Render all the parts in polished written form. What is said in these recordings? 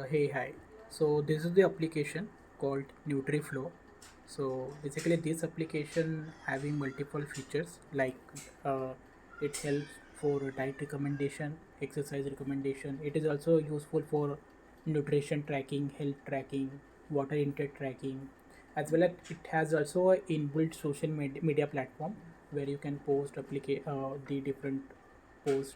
Hey, hi. So this is the application called NutriFlow. So basically, this application having multiple features like uh, it helps for diet recommendation, exercise recommendation. It is also useful for nutrition tracking, health tracking, water intake tracking, as well as it has also a inbuilt social media platform where you can post the different post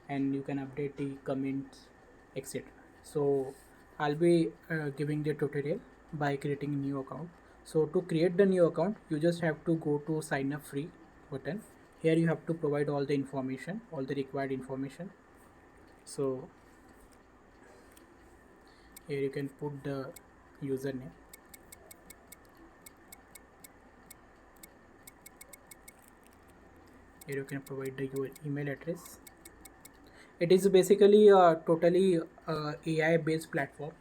and you can update the comments, etc. So I'll be giving the tutorial by creating a new account. So to create the new account, you just have to go to sign up free button. Here you have to provide all the information, all the required information. So here you can put the username. Here you can provide your email address. It is basically a totally AI based platform,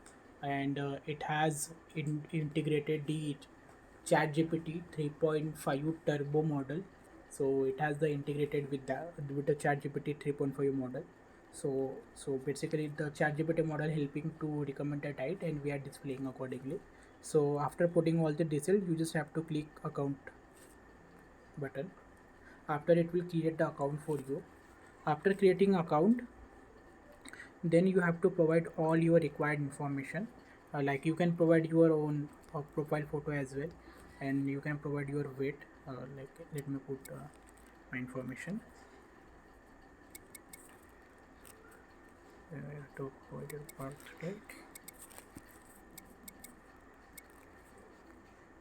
and it has integrated the ChatGPT 3.5 turbo model. So it has the integrated with the ChatGPT 3.5 model. So basically the ChatGPT model helping to recommend a diet and we are displaying accordingly. So after putting all the details, you just have to click account button. After it will create the account for you. After creating account, then you have to provide all your required information, like you can provide your own profile photo as well, and you can provide your weight, like let me put my information. You have to provide your birth date,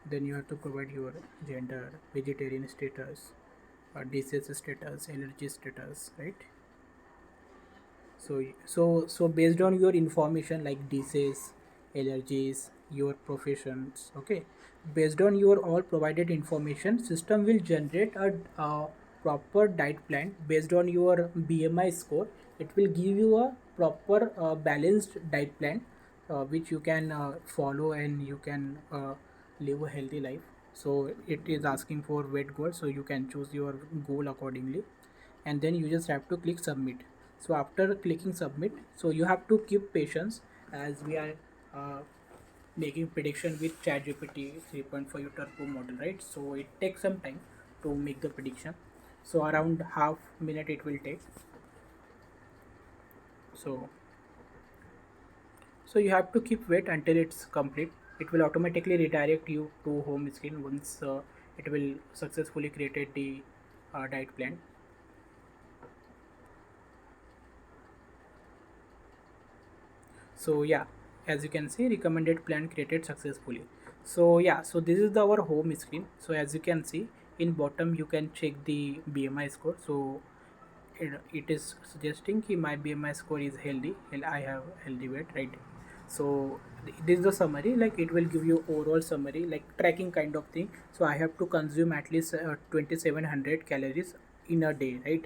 then you have to provide your gender, vegetarian status, disease status, allergy status, right? So based on your information like disease, allergies, your professions, okay, based on your all provided information, system will generate a proper diet plan based on your BMI score. It will give you a proper balanced diet plan, which you can follow and you can live a healthy life. So it is asking for weight goal, so you can choose your goal accordingly, and then you just have to click submit. So after clicking submit, so you have to keep patience as we are uh, making prediction with ChatGPT 3.5 turbo model, right? So it takes some time to make the prediction, so around half minute it will take. So so you have to keep wait until it's complete. It will automatically redirect you to home screen once it will successfully created the diet plan. So yeah, as you can see, recommended plan created successfully. So yeah, so this is our home screen. So as you can see, in bottom you can check the BMI score. So it is suggesting that my BMI score is healthy and I have healthy weight, right? So this is the summary, like it will give you overall summary like tracking kind of thing. So I have to consume at least 2700 calories in a day, right?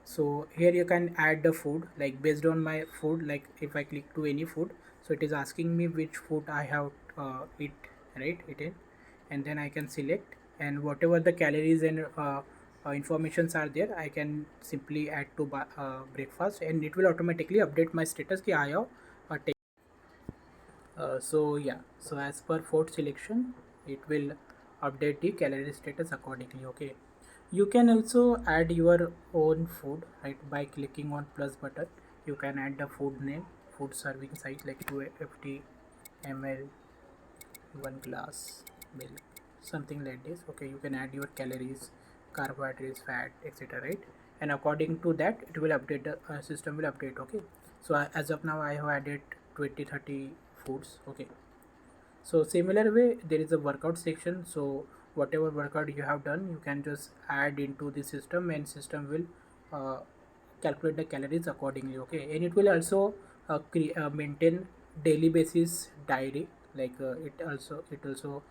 So here you can add the food like based on my food, like if I click to any food, so it is asking me which food I have eat, right, eaten, and then I can select, and whatever the calories and informations are there, I can simply add to breakfast, and it will automatically update my status ki I have taken. So yeah, so as per food selection, it will update the calorie status accordingly. Okay, you can also add your own food, right, by clicking on plus button. You can add the food name, food serving size like 250 ml, 1 glass milk, something like this. Okay, you can add your calories, carbohydrates, fat, etc., right? And according to that it will update, the system will update. Okay, so as of now I have added 20-30 foods. Okay, so similar way there is a workout section. So whatever workout you have done, you can just add into the system and system will calculate the calories accordingly. Okay, and it will also maintain daily basis diary, like it also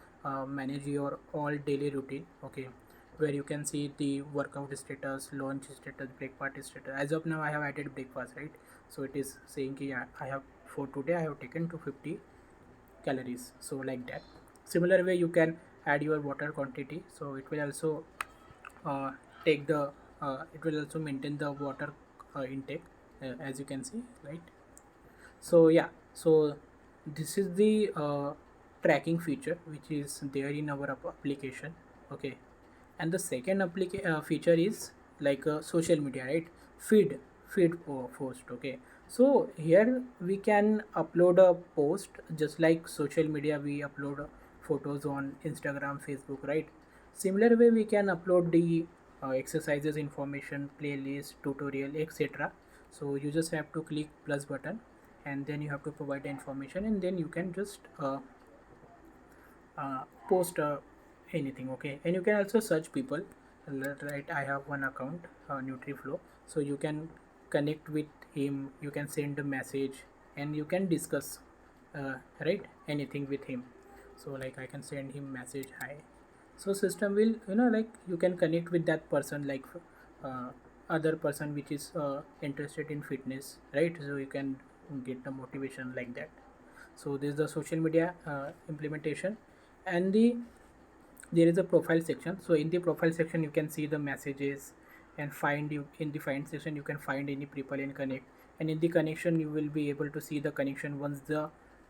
manage your all daily routine. Okay, where you can see the workout status, lunch status, breakfast status. As of now I have added breakfast, right? So it is saying ki I have, for today I have taken 250 calories, so like that. Similar way you can add your water quantity, so it will also uh, take the it will also maintain the water intake, as you can see, right? So yeah, So this is the tracking feature which is there in our application. Okay, and the second feature is like social media, right? Feed post. Okay, so here we can upload a post just like social media. We upload photos on Instagram, Facebook, right? Similar way we can upload the exercises information, playlist, tutorial, etc. So you just have to click plus button, and then you have to provide the information, and then you can just post anything. Okay, and you can also search people. Right, I have one account, Nutriflow, so you can connect with him, you can send a message, and you can discuss right, anything with him. So like I can send him message, hi. So system will, like you can connect with that person, like uh, other person which is interested in fitness, right? So you can get the motivation like that. So this is the social media implementation. And there is a profile section. So in the profile section you can see the messages, and find you in the find section you can find any people in connect. And in the connection you will be able to see the connection.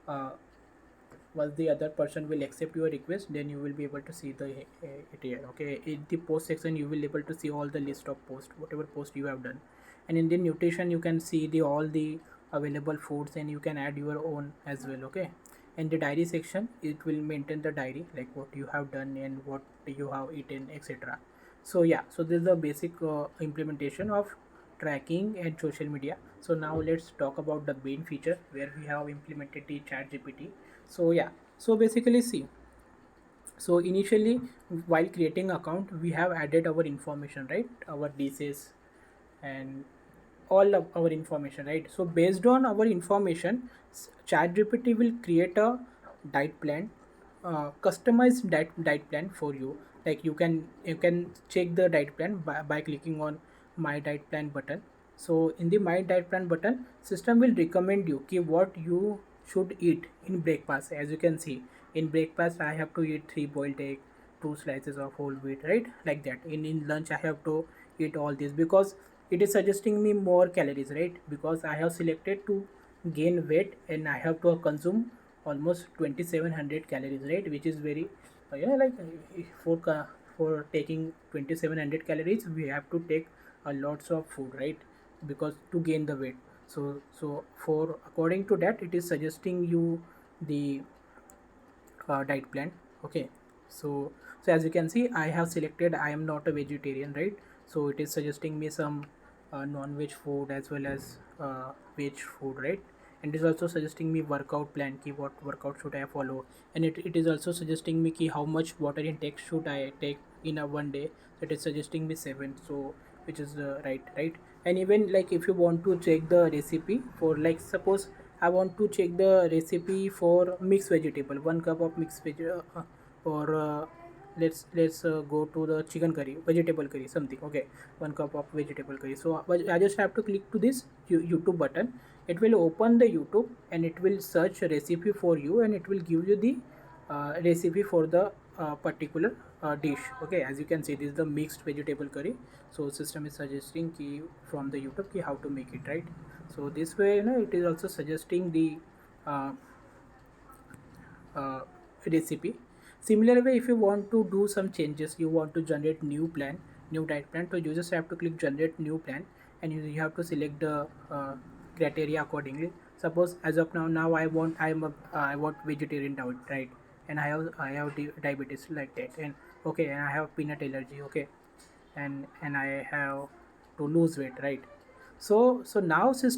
Uh, Once the other person will accept your request, then you will be able to see it here. Okay, in the post section you will be able to see all the list of post, whatever post you have done. And in the nutrition you can see the all the available foods, and you can add your own as well. Okay, in the diary section it will maintain the diary, like what you have done and what you have eaten, etc. So yeah, so this is the basic implementation of tracking and social media. So now let's talk about the main feature where we have implemented the chat gpt. So yeah, so basically see, so initially while creating account we have added our information, right? Our disease and all of our information, right? So based on our information, ChatGPT will create a diet plan, customized diet plan for you. Like you can check the diet plan by clicking on my diet plan button. So in the my diet plan button, system will recommend you ki what you should eat in breakfast. As you can see, in breakfast I have to eat 3 boiled egg, 2 slices of whole wheat, right? Like that. In lunch I have to eat all this, because it is suggesting me more calories, right? Because I have selected to gain weight, and I have to consume almost 2700 calories, right? Which is very like for taking 2700 calories we have to take a lots of food, right? Because to gain the weight. So for according to that it is suggesting you the diet plan. Okay, so as you can see I have selected I am not a vegetarian, right? So it is suggesting me some non-veg food as well as veg food, right? And it is also suggesting me workout plan, ki what workout should I follow. And it is also suggesting me ki how much water intake should I take in a one day. So it is suggesting me 7, so which is right. And even like if you want to check the recipe for, like suppose I want to check the recipe for mixed vegetable, 1 cup of mixed veg, or let's go to the chicken curry, vegetable curry, something. Okay, 1 cup of vegetable curry. So but I just have to click to this YouTube button. It will open the YouTube and it will search a recipe for you, and it will give you the recipe for the particular dish. Okay, as you can see, this is the mixed vegetable curry. So system is suggesting key from the YouTube key how to make it, right? So this way, it is also suggesting the uh, uh, recipe. Similar way, if you want to do some changes, you want to generate new diet plan, so you just have to click generate new plan, and you have to select the criteria accordingly. Suppose as of now I want vegetarian diet, right? And I have diabetes like that, and okay, and I have peanut allergy, okay, and I have to lose weight, right? So now system